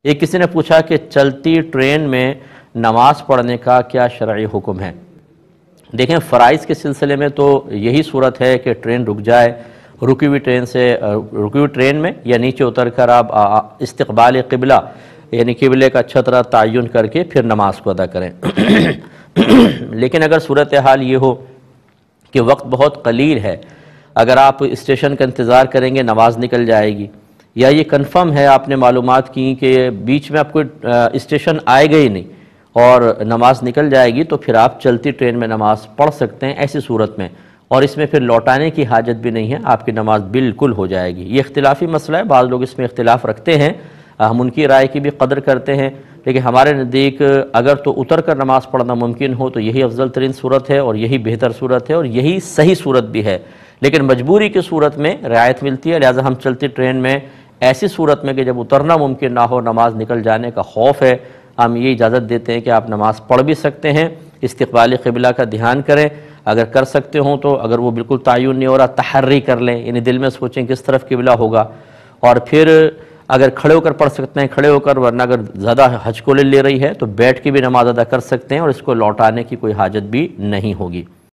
ایک کسی نے پوچھا کہ چلتی ٹرین میں نماز پڑھنے کا کیا شرعی حکم ہے؟ دیکھیں، فرائض کے سلسلے میں تو یہی صورت ہے کہ ٹرین رک جائے، رکی ہوئی ٹرین میں یا نیچے اتر کر آپ استقبال قبلہ یعنی قبلے کا اچھا طرح تعین کر کے پھر نماز کو ادا کریں۔ لیکن اگر صورتحال یہ ہو کہ وقت بہت قلیل ہے، اگر آپ اسٹیشن کا انتظار کریں گے نماز نکل جائے گی، یا یہ کنفرم ہے آپ نے معلومات کی کہ بیچ میں آپ کو اسٹیشن آئے گا ہی نہیں اور نماز نکل جائے گی، تو پھر آپ چلتی ٹرین میں نماز پڑھ سکتے ہیں ایسی صورت میں، اور اس میں پھر لوٹانے کی حاجت بھی نہیں ہے، آپ کی نماز بالکل ہو جائے گی۔ یہ اختلافی مسئلہ ہے، بعض لوگ اس میں اختلاف رکھتے ہیں، ہم ان کی رائے کی بھی قدر کرتے ہیں، لیکن ہمارے نزدیک اگر تو اتر کر نماز پڑھنا ممکن ہو تو یہی افضل ترین صورت ہے اور یہی بہتر صورت ہے اور یہی صحیح صورت بھی ہے، لیکن مجبوری کی صورت میں رعایت ملتی ہے، لہٰذا ہم چلتی ٹرین میں ایسی صورت میں کہ جب اترنا ممکن نہ ہو، نماز نکل جانے کا خوف ہے، ہم یہ اجازت دیتے ہیں کہ آپ نماز پڑھ بھی سکتے ہیں، استقبال قبلہ کا دھیان کریں، اگر کر سکتے ہوں تو اگر وہ بالکل تعین نہیں ہو رہا تحری کر لیں، یعنی دل میں سوچیں کس طرف قبلہ ہوگا، اور پھر اگر کھڑے ہو کر پڑھ سکتے ہیں کھڑے ہو کر، ورنہ اگر زیادہ ہچکولے لے رہی ہے تو بیٹھ کے بھی نماز ادا کر سکتے ہیں اور اس کو لوٹانے کی کوئی حاجت بھی نہیں ہوگی۔